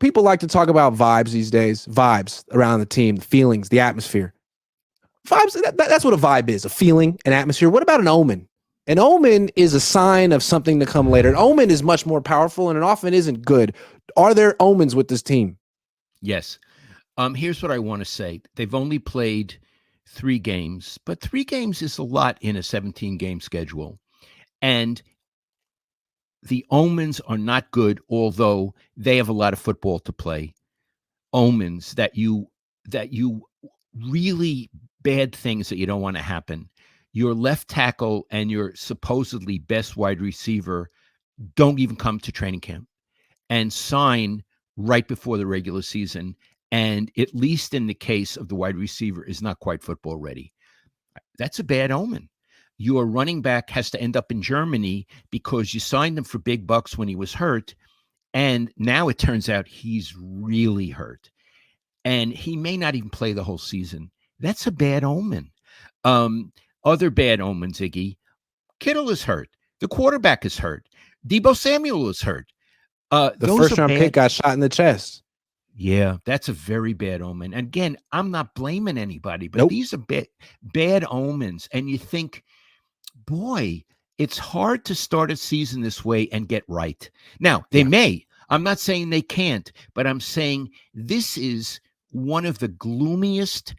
people like to talk about vibes these days, vibes around the team, the feelings, the atmosphere. Vibes, that's what a vibe is, a feeling, an atmosphere. What about an omen? An omen is a sign of something to come later. An omen is much more powerful, and it often isn't good. Are there omens with this team? Yes. Here's what I want to say. They've only played 3 games, but 3 games is a lot in a 17-game schedule. And the omens are not good, although they have a lot of football to play. Omens that you really bad things that you don't want to happen. Your left tackle and your supposedly best wide receiver don't even come to training camp and sign right before the regular season. And at least in the case of the wide receiver is not quite football ready. That's a bad omen. Your running back has to end up in Germany because you signed him for big bucks when he was hurt. And now it turns out he's really hurt. And he may not even play the whole season. That's a bad omen. Other bad omens, Iggy. Kittle is hurt. The quarterback is hurt. Deebo Samuel is hurt. The first-round pick got shot in the chest. Yeah, that's a very bad omen. And again, I'm not blaming anybody, but these are bad omens. And you think, boy, it's hard to start a season this way and get right. Now, they may. I'm not saying they can't, but I'm saying this is one of the gloomiest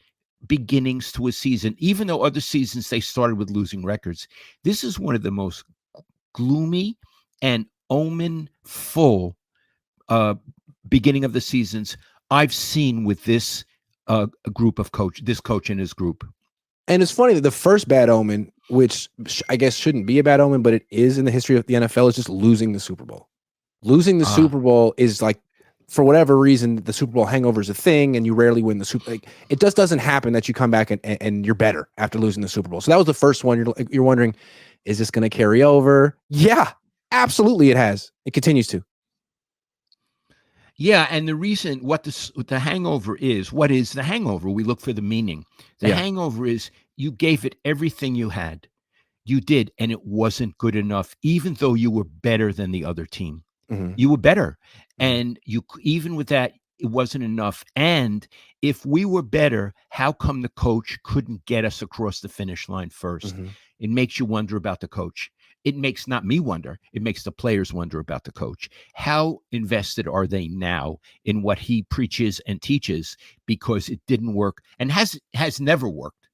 beginnings to a season. Even though other seasons they started with losing records, this is one of the most gloomy and omen-full beginning of the seasons I've seen with this group of this coach and his group. And it's funny that the first bad omen, which I guess shouldn't be a bad omen, but it is in the history of the NFL, is just losing the Super Bowl. Losing the Super Bowl is like, for whatever reason, the Super Bowl hangover is a thing, and you rarely win the Super Bowl. Like, it just doesn't happen that you come back and you're better after losing the Super Bowl. So that was the first one. You're wondering, is this going to carry over? Yeah, absolutely it has. It continues to. Yeah, and the reason what the hangover is, what is the hangover? We look for the meaning. The hangover is you gave it everything you had. You did, and it wasn't good enough, even though you were better than the other team. Mm-hmm. You were better. And even with that, it wasn't enough. And if we were better, how come the coach couldn't get us across the finish line first? Mm-hmm. It makes you wonder about the coach. It makes not me wonder. It makes the players wonder about the coach. How invested are they now in what he preaches and teaches, because it didn't work and has never worked?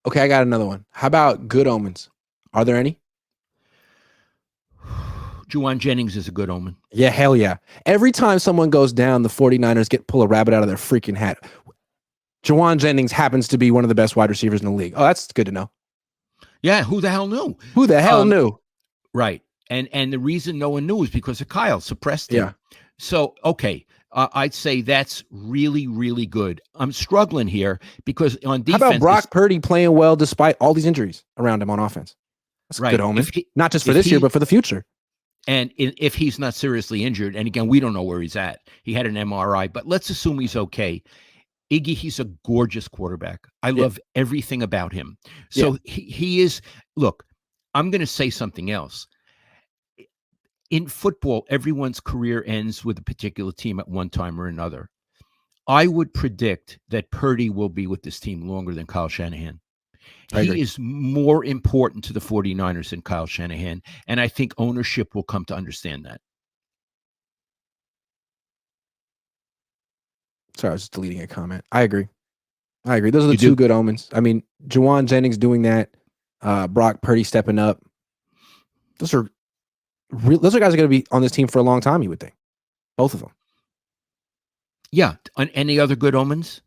Okay, I got another one. How about good omens? Are there any? Juwan Jennings is a good omen. Yeah, hell yeah. Every time someone goes down, the 49ers pull a rabbit out of their freaking hat. Juwan Jennings happens to be one of the best wide receivers in the league. Oh, that's good to know. Yeah, who the hell knew? Who the hell knew? Right. And the reason no one knew is because of Kyle suppressed him. Yeah. So, okay, I'd say that's really, really good. I'm struggling here because on defense. How about Brock Purdy playing well despite all these injuries around him on offense? That's a good omen. Not just for this year, but for the future. And if he's not seriously injured, and again, we don't know where he's at. He had an MRI, but let's assume he's okay. Iggy, he's a gorgeous quarterback. I love everything about him. So he is, look, I'm going to say something else. In football, everyone's career ends with a particular team at one time or another. I would predict that Purdy will be with this team longer than Kyle Shanahan. He is more important to the 49ers than Kyle Shanahan, and I think ownership will come to understand that. Sorry, I was just deleting a comment. I agree. Those are the two good omens. I mean, Juwan Jennings doing that, Brock Purdy stepping up. Those are guys are going to be on this team for a long time, you would think. Both of them. Yeah. Any other good omens?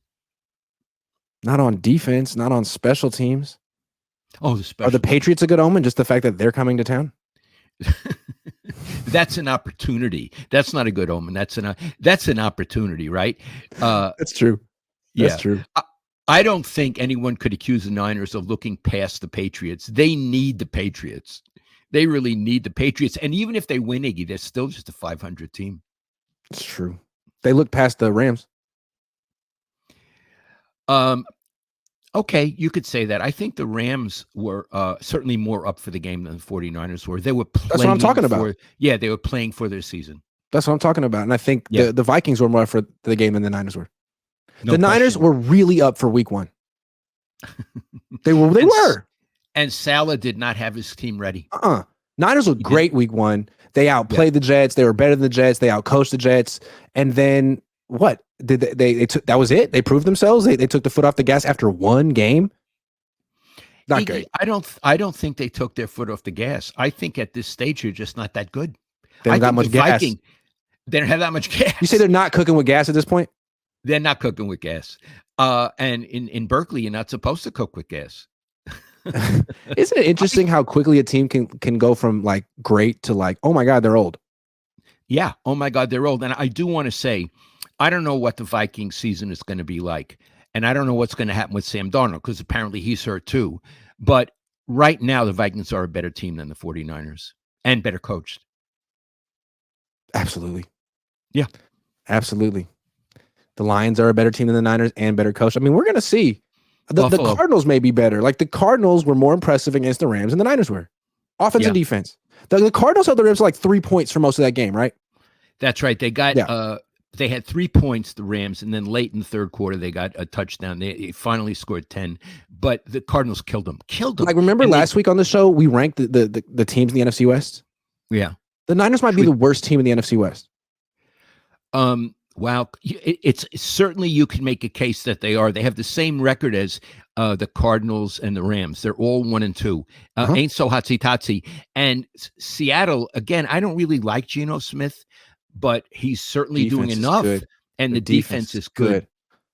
Not on defense, not on special teams. Oh, are the Patriots a good omen? Just the fact that they're coming to town? That's an opportunity. That's not a good omen. That's an opportunity, right? That's true. That's true. I don't think anyone could accuse the Niners of looking past the Patriots. They need the Patriots. They really need the Patriots. And even if they win, Iggy, they're still just a 500 team. It's true. They look past the Rams. Okay, you could say that. I think the Rams were certainly more up for the game than the 49ers were. They were playing. That's what I'm talking about. Yeah, they were playing for their season. That's what I'm talking about. And I think Yeah. the Vikings were more up for the game than the Niners were. No the Niners question. were really up for week 1. They were. And Salah did not have his team ready. Niners looked great week 1. They outplayed the Jets. They were better than the Jets. They outcoached the Jets. And then what? Did they took, that was it? They proved themselves? They took the foot off the gas after one game? Not great. I don't think they took their foot off the gas. I think at this stage you're just not that good. They don't got much gas. They don't have that much gas. You say they're not cooking with gas at this point? They're not cooking with gas. And in Berkeley, you're not supposed to cook with gas. Isn't it interesting how quickly a team can go from like great to like, oh my God, they're old? Yeah. Oh my God, they're old. And I do want to say, I don't know what the Viking season is going to be like. And I don't know what's going to happen with Sam Darnold because apparently he's hurt too. But right now, the Vikings are a better team than the 49ers and better coached. Absolutely. Yeah. Absolutely. The Lions are a better team than the Niners and better coached. I mean, we're going to see. The Cardinals may be better. Like the Cardinals were more impressive against the Rams than the Niners were. Offense and defense. The Cardinals held the Rams like 3 points for most of that game, right? That's right. They got they had 3 points, the Rams, and then late in the third quarter they got a touchdown. They finally scored 10, but the Cardinals killed them. Like remember last week on the show we ranked the teams in the NFC West? Yeah. The Niners might be the worst team in the NFC West. Wow. It's certainly you can make a case that they are. They have the same record as the Cardinals and the Rams. They're all 1-2. Ain't so hotsy-totsy. And Seattle, again, I don't really like Geno Smith, but he's certainly doing enough. And the defense is good.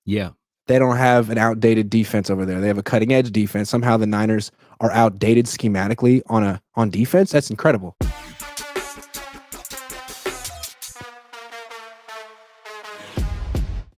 Yeah. They don't have an outdated defense over there. They have a cutting edge defense. Somehow the Niners are outdated schematically on defense. That's incredible.